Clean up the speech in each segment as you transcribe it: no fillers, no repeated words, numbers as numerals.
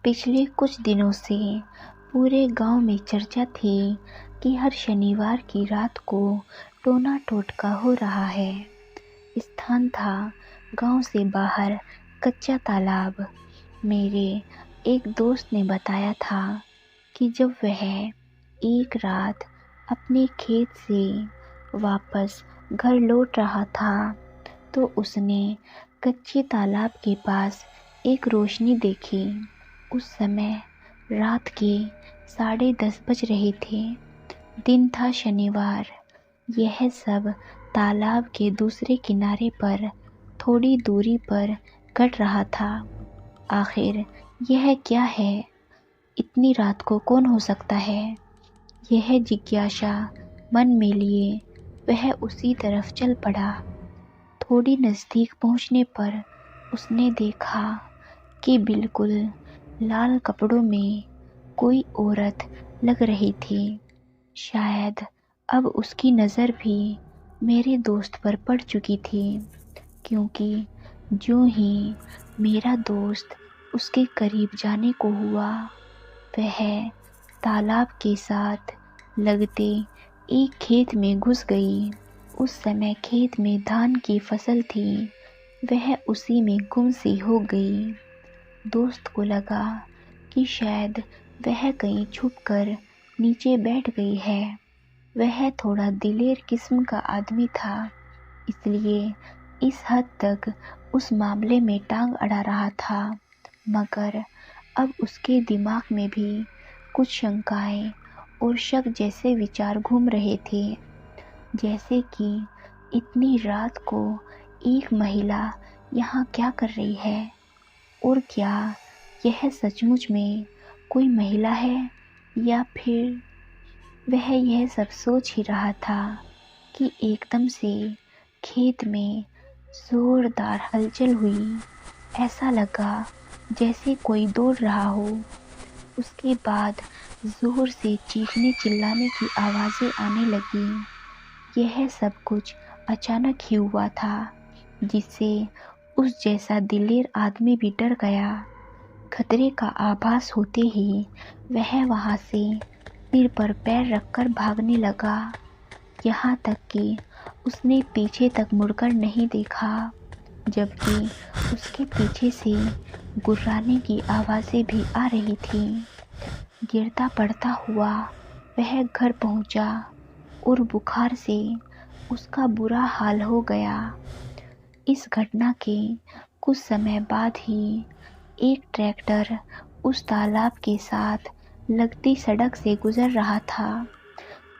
पिछले कुछ दिनों से पूरे गांव में चर्चा थी कि हर शनिवार की रात को टोना टोटका हो रहा है। स्थान था गांव से बाहर कच्चा तालाब। मेरे एक दोस्त ने बताया था कि जब वह एक रात अपने खेत से वापस घर लौट रहा था तो उसने कच्चे तालाब के पास एक रोशनी देखी। उस समय रात के 10:30 बज रहे थे। दिन था शनिवार। यह सब तालाब के दूसरे किनारे पर थोड़ी दूरी पर घट रहा था। आखिर यह क्या है? इतनी रात को कौन हो सकता है? यह जिज्ञासा मन में लिए वह उसी तरफ चल पड़ा। थोड़ी नज़दीक पहुंचने पर उसने देखा कि बिल्कुल लाल कपड़ों में कोई औरत लग रही थी। शायद अब उसकी नज़र भी मेरे दोस्त पर पड़ चुकी थी, क्योंकि जो ही मेरा दोस्त उसके करीब जाने को हुआ, वह तालाब के साथ लगते एक खेत में घुस गई। उस समय खेत में धान की फसल थी। वह उसी में गुम सी हो गई। दोस्त को लगा कि शायद वह कहीं छुपकर नीचे बैठ गई है। वह थोड़ा दिलेर किस्म का आदमी था, इसलिए इस हद तक उस मामले में टांग अड़ा रहा था। मगर अब उसके दिमाग में भी कुछ शंकाएं और शक जैसे विचार घूम रहे थे, जैसे कि इतनी रात को एक महिला यहाँ क्या कर रही है, और क्या यह सचमुच में कोई महिला है, या फिर वह यह सब सोच ही रहा था कि एकदम से खेत में जोरदार हलचल हुई। ऐसा लगा जैसे कोई दौड़ रहा हो। उसके बाद जोर से चीखने चिल्लाने की आवाज़ें आने लगी। यह सब कुछ अचानक ही हुआ था, जिससे उस जैसा दिलेर आदमी भी डर गया। खतरे का आभास होते ही वह वहां से सिर पर पैर रखकर भागने लगा। यहाँ तक कि उसने पीछे तक मुड़कर नहीं देखा, जबकि उसके पीछे से गुर्राने की आवाज़ें भी आ रही थीं। गिरता पड़ता हुआ वह घर पहुंचा और बुखार से उसका बुरा हाल हो गया। इस घटना के कुछ समय बाद ही एक ट्रैक्टर उस तालाब के साथ लगती सड़क से गुजर रहा था।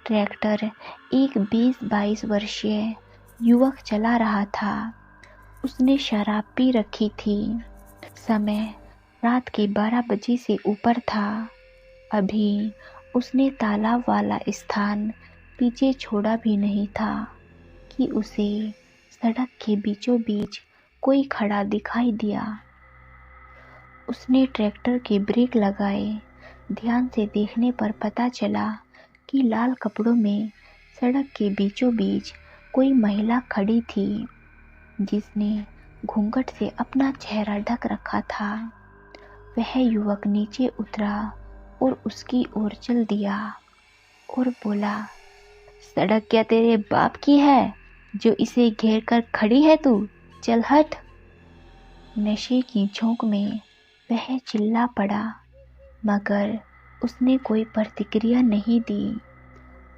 ट्रैक्टर एक 20-22 वर्षीय युवक चला रहा था। उसने शराब पी रखी थी। समय रात के 12 बजे से ऊपर था। अभी उसने तालाब वाला स्थान पीछे छोड़ा भी नहीं था कि उसे सड़क के बीचों बीच कोई खड़ा दिखाई दिया। उसने ट्रैक्टर के ब्रेक लगाए। ध्यान से देखने पर पता चला कि लाल कपड़ों में सड़क के बीचों बीच कोई महिला खड़ी थी, जिसने घूंघट से अपना चेहरा ढक रखा था। वह युवक नीचे उतरा और उसकी ओर चल दिया और बोला, सड़क क्या तेरे बाप की है जो इसे घेर कर खड़ी है तू? चल हट। नशे की झोंक में वह चिल्ला पड़ा, मगर उसने कोई प्रतिक्रिया नहीं दी।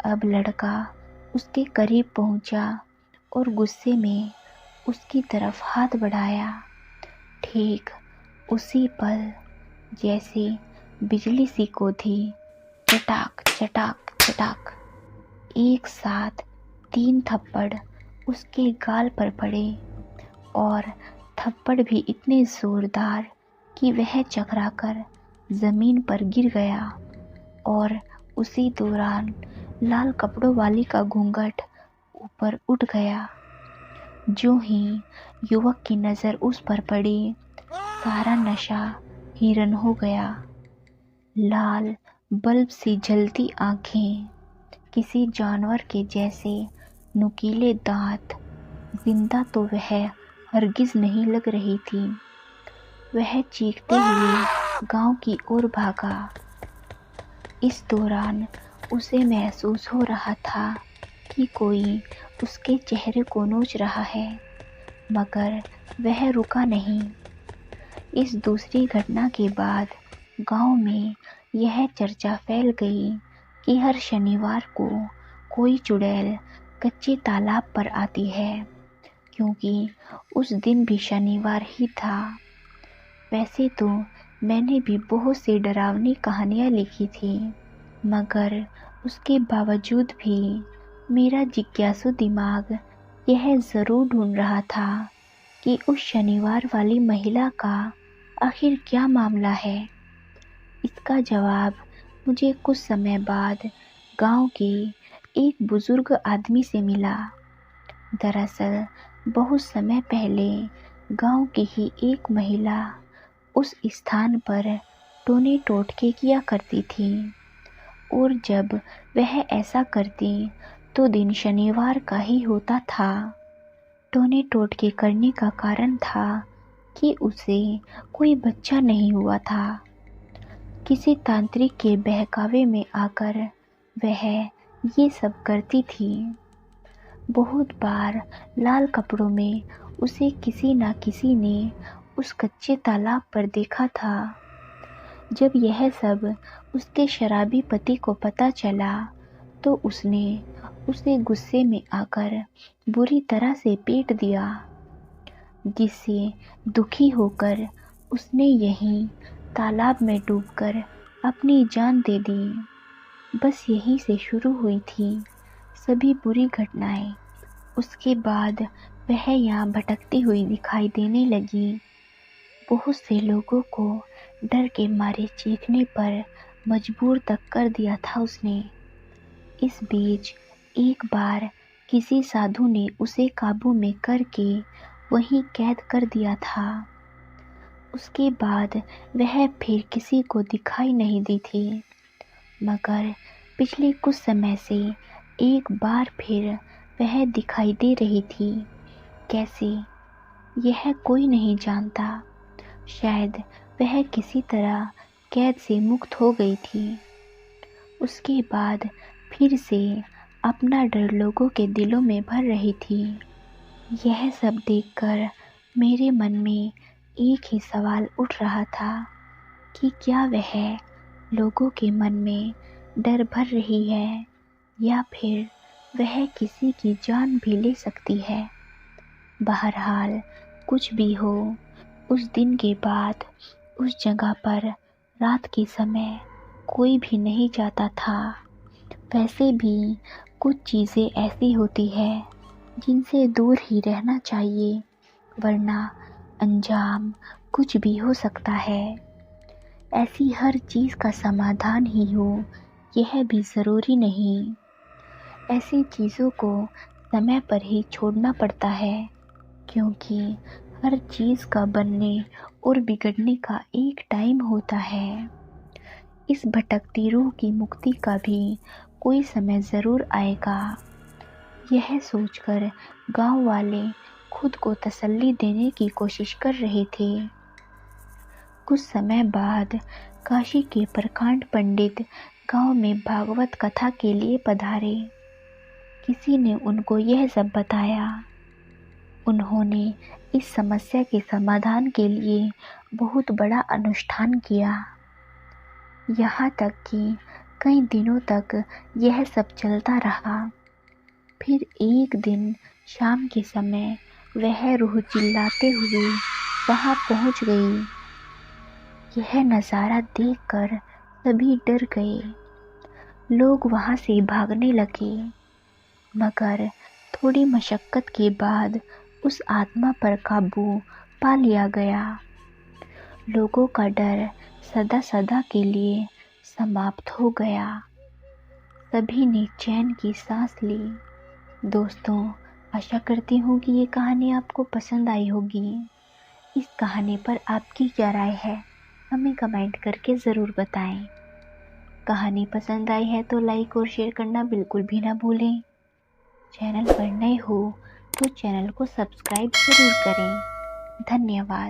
अब लड़का उसके करीब पहुंचा और गुस्से में उसकी तरफ हाथ बढ़ाया। ठीक उसी पल जैसे बिजली सी को थी, चटाक चटाक चटाक, एक साथ 3 थप्पड़ उसके गाल पर पड़े, और थप्पड़ भी इतने जोरदार कि वह चकराकर जमीन पर गिर गया। और उसी दौरान लाल कपड़ों वाली का घूंघट ऊपर उठ गया। जो ही युवक की नज़र उस पर पड़ी, सारा नशा हिरन हो गया। लाल बल्ब सी जलती आंखें, किसी जानवर के जैसे नुकीले दांत। जिंदा तो वह हरगिज नहीं लग रही थी। वह चीखते हुए गांव की ओर भागा। इस दौरान उसे महसूस हो रहा था कि कोई उसके चेहरे को नोच रहा है, मगर वह रुका नहीं। इस दूसरी घटना के बाद गांव में यह चर्चा फैल गई कि हर शनिवार को कोई चुड़ैल कच्चे तालाब पर आती है, क्योंकि उस दिन भी शनिवार ही था। वैसे तो मैंने भी बहुत सी डरावनी कहानियाँ लिखी थी, मगर उसके बावजूद भी मेरा जिज्ञासु दिमाग यह ज़रूर ढूंढ रहा था कि उस शनिवार वाली महिला का आखिर क्या मामला है। इसका जवाब मुझे कुछ समय बाद गांव के एक बुजुर्ग आदमी से मिला। दरअसल बहुत समय पहले गांव की ही एक महिला उस स्थान पर टोने टोटके किया करती थी, और जब वह ऐसा करती तो दिन शनिवार का ही होता था। टोने टोटके करने का कारण था कि उसे कोई बच्चा नहीं हुआ था। किसी तांत्रिक के बहकावे में आकर वह ये सब करती थी। बहुत बार लाल कपड़ों में उसे किसी न किसी ने उस कच्चे तालाब पर देखा था। जब यह सब उसके शराबी पति को पता चला तो उसने उसे गुस्से में आकर बुरी तरह से पीट दिया, जिससे दुखी होकर उसने यहीं तालाब में डूबकर अपनी जान दे दी। बस यहीं से शुरू हुई थी सभी बुरी घटनाएं। उसके बाद वह यहाँ भटकती हुई दिखाई देने लगी। बहुत से लोगों को डर के मारे चीखने पर मजबूर तक कर दिया था उसने। इस बीच एक बार किसी साधु ने उसे काबू में करके वहीं कैद कर दिया था। उसके बाद वह फिर किसी को दिखाई नहीं दी थी, मगर पिछले कुछ समय से एक बार फिर वह दिखाई दे रही थी। कैसे, यह कोई नहीं जानता। शायद वह किसी तरह कैद से मुक्त हो गई थी। उसके बाद फिर से अपना डर लोगों के दिलों में भर रही थी। यह सब देखकर मेरे मन में एक ही सवाल उठ रहा था कि क्या वह लोगों के मन में डर भर रही है, या फिर वह किसी की जान भी ले सकती है। बहरहाल कुछ भी हो, उस दिन के बाद उस जगह पर रात के समय कोई भी नहीं जाता था। वैसे भी कुछ चीज़ें ऐसी होती है जिनसे दूर ही रहना चाहिए, वरना अंजाम कुछ भी हो सकता है। ऐसी हर चीज़ का समाधान ही हो, यह भी ज़रूरी नहीं। ऐसी चीज़ों को समय पर ही छोड़ना पड़ता है, क्योंकि हर चीज़ का बनने और बिगड़ने का एक टाइम होता है। इस भटकती रूह की मुक्ति का भी कोई समय ज़रूर आएगा। यह सोचकर गांव वाले खुद को तसल्ली देने की कोशिश कर रहे थे। कुछ समय बाद काशी के प्रकांड पंडित गांव में भागवत कथा के लिए पधारे। किसी ने उनको यह सब बताया। उन्होंने इस समस्या के समाधान के लिए बहुत बड़ा अनुष्ठान किया। यहाँ तक कि कई दिनों तक यह सब चलता रहा। फिर एक दिन शाम के समय वह रूह चिल्लाते हुए वहाँ पहुँच गई। यह नज़ारा देखकर सभी डर गए। लोग वहाँ से भागने लगे, मगर थोड़ी मशक्क़त के बाद उस आत्मा पर काबू पा लिया गया। लोगों का डर सदा सदा के लिए समाप्त हो गया। सभी ने चैन की सांस ली। दोस्तों, आशा करती हूँ कि ये कहानी आपको पसंद आई होगी। इस कहानी पर आपकी क्या राय है, हमें कमेंट करके ज़रूर बताएं। कहानी पसंद आई है तो लाइक और शेयर करना बिल्कुल भी ना भूलें। चैनल पर नए हो तो चैनल को सब्सक्राइब ज़रूर करें। धन्यवाद।